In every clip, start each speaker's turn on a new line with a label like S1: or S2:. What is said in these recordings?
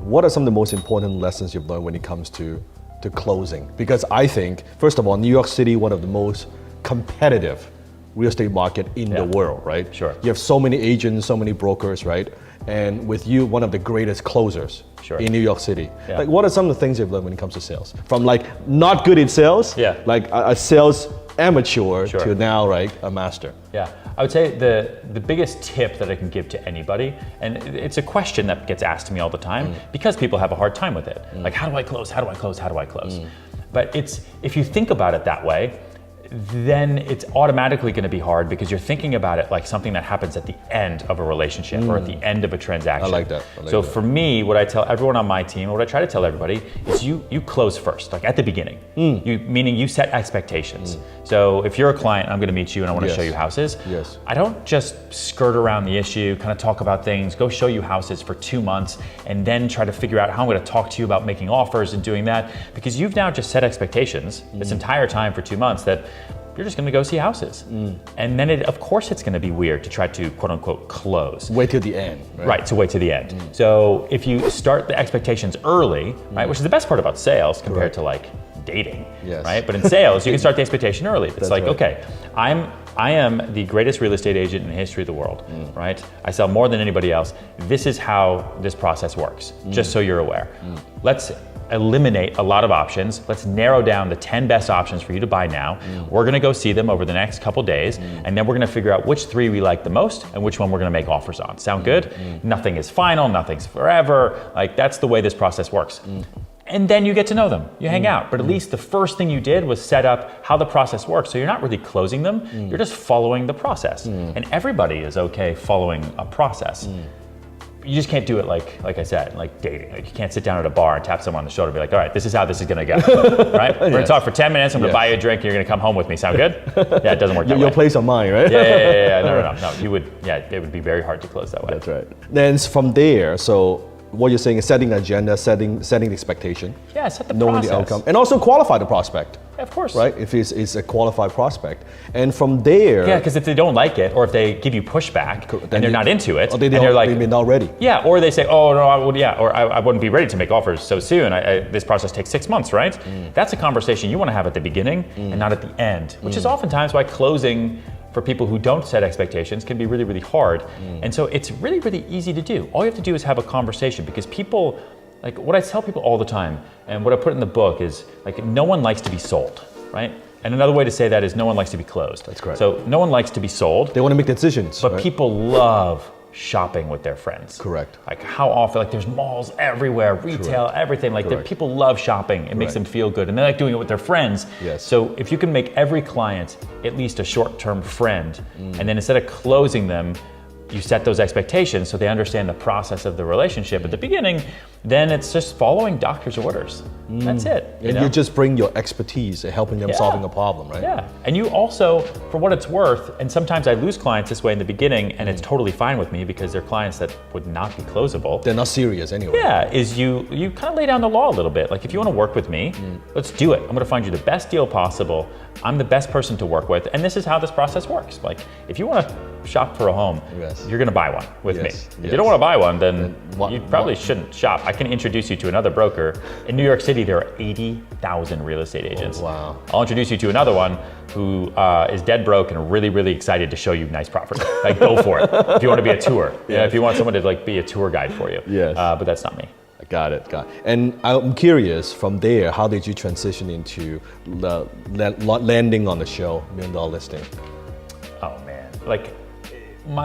S1: what are some of the most important lessons you've learned when it comes to closing? Because I think, first of all, New York City, one of the most competitive real estate market in the world, right?
S2: Sure.
S1: You have so many agents, so many brokers, right? And with you, one of the greatest closers in New York City.
S2: Yeah.
S1: Like, what are some of the things you've learned when it comes to sales? From like not good at sales, like a sales amateur to now, right, a master.
S2: Yeah, I would say the biggest tip that I can give to anybody, and it's a question that gets asked to me all the time because people have a hard time with it. Like, how do I close? How do I close? How do I close? But if you think about it that way, then it's automatically going to be hard because you're thinking about it like something that happens at the end of a relationship or at the end of a transaction.
S1: I like that.
S2: So for me, what I tell everyone on my team, what I try to tell everybody is you close first, like at the beginning. Meaning you set expectations. So if you're a client, I'm going to meet you and I want to show you houses. I don't just skirt around the issue, kind of talk about things, go show you houses for 2 months and then try to figure out how I'm going to talk to you about making offers and doing that, because you've now just set expectations this entire time for 2 months that you're just going to go see houses. And then of course it's going to be weird to try to quote unquote close.
S1: Wait till the end.
S2: Right, to wait to the end. So if you start the expectations early, right, which is the best part about sales compared to like dating, right? But in sales, you can start the expectation early. It's like, okay, I am the greatest real estate agent in the history of the world, right? I sell more than anybody else. This is how this process works, just so you're aware. Let's eliminate a lot of options. Let's narrow down the 10 best options for you to buy now. We're gonna go see them over the next couple days, and then we're gonna figure out which 3 we like the most and which one we're gonna make offers on. Sound good? Nothing is final, nothing's forever. Like, that's the way this process works. And then you get to know them, you hang out. But at least the first thing you did was set up how the process works. So you're not really closing them, you're just following the process. And everybody is okay following a process. You just can't do it like I said, like dating. Like, you can't sit down at a bar and tap someone on the shoulder and be like, all right, this is how this is gonna go, right? We're gonna talk for 10 minutes, I'm gonna buy you a drink, and you're gonna come home with me. Sound good? Yeah, it doesn't work that way.
S1: Your place or mine, right?
S2: Yeah. No. You would, it would be very hard to close that way.
S1: That's right. Then from there, so what you're saying is setting an agenda, setting the expectation.
S2: Yeah, set the
S1: knowing
S2: process.
S1: the outcome, and also qualify the prospect.
S2: Of course.
S1: Right, if it's a qualified prospect. And from there...
S2: Yeah, because if they don't like it, or if they give you pushback, and they're not into it,
S1: and
S2: they're like...
S1: They're not ready.
S2: Yeah, or they say, oh, no, I wouldn't be ready to make offers so soon. This process takes 6 months, right? That's a conversation you want to have at the beginning and not at the end, which is oftentimes why closing for people who don't set expectations can be really, really hard. And so it's really, really easy to do. All you have to do is have a conversation, because people... Like, what I tell people all the time, and what I put in the book is, like, no one likes to be sold, right? And another way to say that is no one likes to be closed.
S1: That's correct.
S2: So no one likes to be sold.
S1: They want to make decisions.
S2: But people love shopping with their friends.
S1: Correct.
S2: Like, how often, like, there's malls everywhere, retail, everything. Like, people love shopping. It makes them feel good. And they like doing it with their friends.
S1: Yes.
S2: So if you can make every client at least a short-term friend, and then instead of closing them, you set those expectations so they understand the process of the relationship at the beginning, then it's just following doctor's orders. That's it.
S1: And you just bring your expertise in helping them solving a problem, right?
S2: Yeah, and you also, for what it's worth, and sometimes I lose clients this way in the beginning, and it's totally fine with me because they're clients that would not be closable.
S1: They're not serious anyway.
S2: Yeah, is you kind of lay down the law a little bit. Like, if you want to work with me, let's do it. I'm going to find you the best deal possible. I'm the best person to work with, and this is how this process works. Like, if you want to shop for a home, you're going to buy one with me. If you don't want to buy one, then you probably shouldn't shop. I can introduce you to another broker. In New York City, there are 80,000 real estate agents.
S1: Oh, wow.
S2: I'll introduce you to another one who is dead broke and really, really excited to show you nice property. Like, go for it. If you want to be a tour, if you want someone to like be a tour guide for you. But that's not me.
S1: Got it. And I'm curious, from there, how did you transition into landing on the show, $1 Million Listing?
S2: Oh man, like you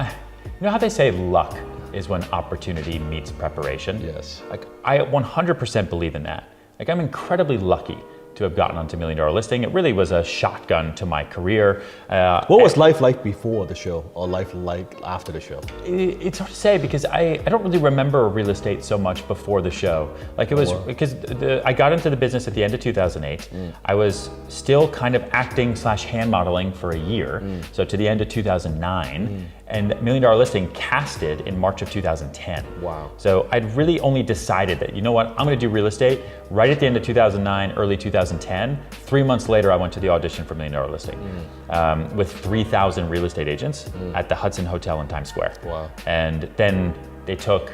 S2: know how they say luck is when opportunity meets preparation?
S1: Yes.
S2: Like, I 100% believe in that. Like, I'm incredibly lucky to have gotten onto $1 Million Listing. It really was a shotgun to my career.
S1: What was life like before the show, or life like after the show?
S2: It's hard to say, because I don't really remember real estate so much before the show. Like, it was because I got into the business at the end of 2008. I was still kind of acting / hand modeling for a year, so to the end of 2009. And $1 Million Listing casted in March of 2010.
S1: Wow.
S2: So I'd really only decided that, you know what, I'm gonna do real estate right at the end of 2009, early 2010. 3 months later, I went to the audition for $1 Million Listing with 3,000 real estate agents at the Hudson Hotel in Times Square.
S1: Wow.
S2: And then they took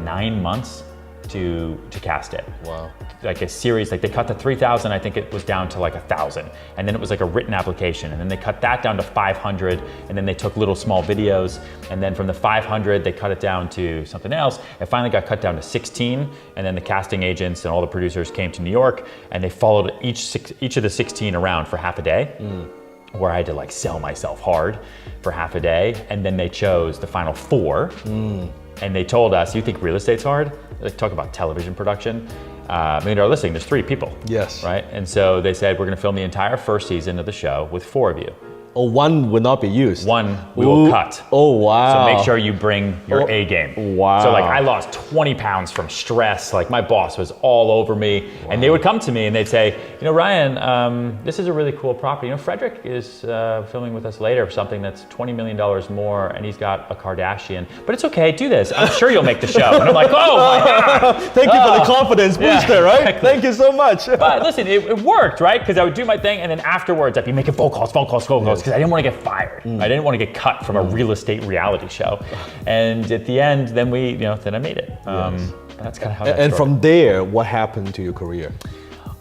S2: 9 months to cast it.
S1: Wow.
S2: Like a series, like they cut to 3,000, I think it was down to like 1,000. And then it was like a written application. And then they cut that down to 500. And then they took little small videos. And then from the 500, they cut it down to something else. It finally got cut down to 16. And then the casting agents and all the producers came to New York and they followed each of the 16 around for half a day. Where I had to like sell myself hard for half a day. And then they chose the final 4. And they told us, you think real estate's hard? Like, talk about television production. I mean, they're listening, there's 3 people.
S1: Yes.
S2: Right? And so they said, we're gonna film the entire first season of the show with 4 of you.
S1: Oh, 1 would not be used.
S2: 1 we will cut.
S1: Oh, wow.
S2: So make sure you bring your A game.
S1: Wow.
S2: So like I lost 20 pounds from stress. Like my boss was all over me. And they would come to me and they'd say, Ryan, this is a really cool property. Frederick is filming with us later for something that's $20 million more and he's got a Kardashian. But it's okay, do this. I'm sure you'll make the show. And I'm like, oh my God.
S1: Thank you for the confidence booster, right?
S2: Exactly.
S1: Thank you so much.
S2: But listen, it worked, right? Because I would do my thing and then afterwards I'd be making phone calls. Because I didn't want to get fired. I didn't want to get cut from a real estate reality show. And at the end, then then I made it. That's kind of how that
S1: And
S2: started.
S1: from there, what happened to your career?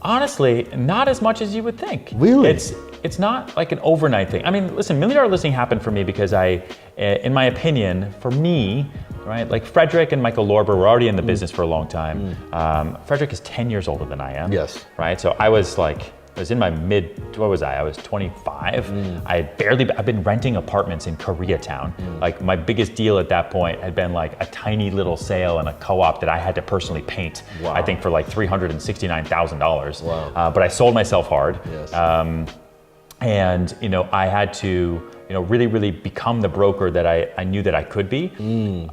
S2: Honestly, not as much as you would think.
S1: Really?
S2: It's not like an overnight thing. I mean, listen, $1 Million Listing happened for me because in my opinion, for me, right, like Frederick and Michael Lorber were already in the business for a long time. Frederick is 10 years older than I am.
S1: Yes.
S2: Right, so I was in my what was I? I was 25. I've been renting apartments in Koreatown. Like my biggest deal at that point had been like a tiny little sale in a co-op that I had to personally paint.
S1: Wow.
S2: I think for like $369,000.
S1: Wow.
S2: But I sold myself hard.
S1: Yes.
S2: And I had to really, really become the broker that I knew that I could be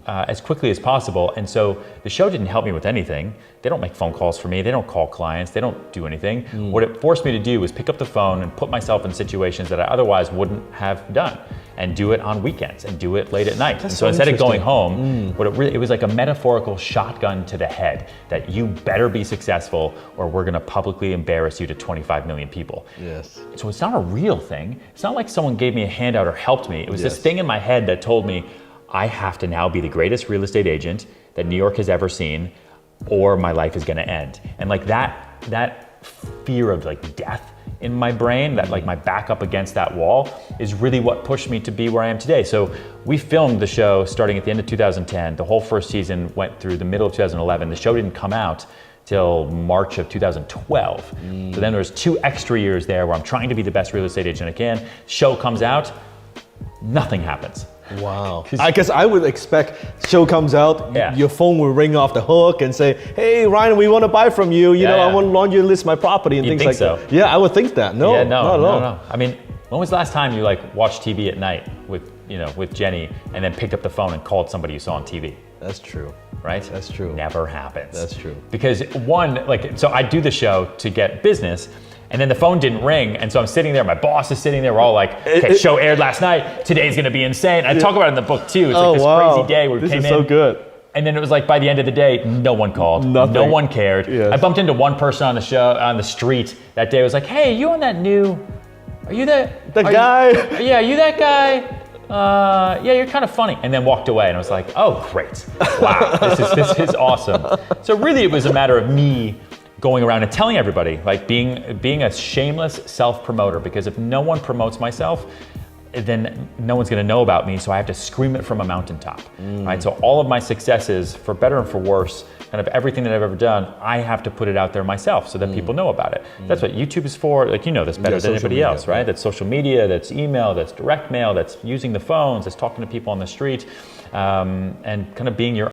S2: as quickly as possible. And so the show didn't help me with anything. They don't make phone calls for me. They don't call clients. They don't do anything. What it forced me to do was pick up the phone and put myself in situations that I otherwise wouldn't have done, and do it on weekends and do it late at night. And so instead of going home, it was like a metaphorical shotgun to the head that you better be successful or we're gonna publicly embarrass you to 25 million people.
S1: Yes.
S2: So it's not a real thing. It's not like someone gave me a handout or helped me. It was this
S1: Yes.
S2: thing in my head that told me I have to now be the greatest real estate agent that New York has ever seen, or my life is gonna end. And like that fear of like death in my brain, that like my back up against that wall, is really what pushed me to be where I am today. So we filmed the show starting at the end of 2010. The whole first season went through the middle of 2011. The show didn't come out till March of 2012. So then there's 2 extra years there where I'm trying to be the best real estate agent I can. Show comes out, nothing happens.
S1: Wow. I guess I would expect show comes out,
S2: Yeah.
S1: your phone will ring off the hook and say, hey, Ryan, we want to buy from you. You know,
S2: yeah.
S1: I want to launch you list my property and
S2: You'd
S1: things
S2: think
S1: like
S2: so.
S1: that. Yeah, I would think that. No,
S2: Yeah,
S1: not at all.
S2: I mean, when was the last time you like watched TV at night with Jenny and then picked up the phone and called somebody you saw on TV?
S1: That's true.
S2: Right?
S1: That's true.
S2: Never happens.
S1: That's true.
S2: Because so I do the show to get business, and then the phone didn't ring, and so I'm sitting there, my boss is sitting there, we're all like, okay, show aired last night, today's gonna be insane. I talk about it in the book too. It's like this crazy day where we
S1: this
S2: came
S1: is
S2: in.
S1: so good.
S2: And then it was like by the end of the day, no one called.
S1: Nothing.
S2: No one cared.
S1: Yes.
S2: I bumped into one person on the street that day. I was like, hey, you on that new, are you that?
S1: Guy?
S2: Yeah, are you that guy? Yeah, you're kind of funny. And then walked away and I was like, oh, great. Wow, this is awesome. So really it was a matter of me going around and telling everybody, like being a shameless self-promoter, because if no one promotes myself, then no one's gonna know about me, so I have to scream it from a mountaintop, right? So all of my successes, for better and for worse, kind of everything that I've ever done, I have to put it out there myself so that people know about it. That's what YouTube is for. Like, you know this better than anybody else, right? That's social media, that's email, that's direct mail, that's using the phones, that's talking to people on the street, and kind of being your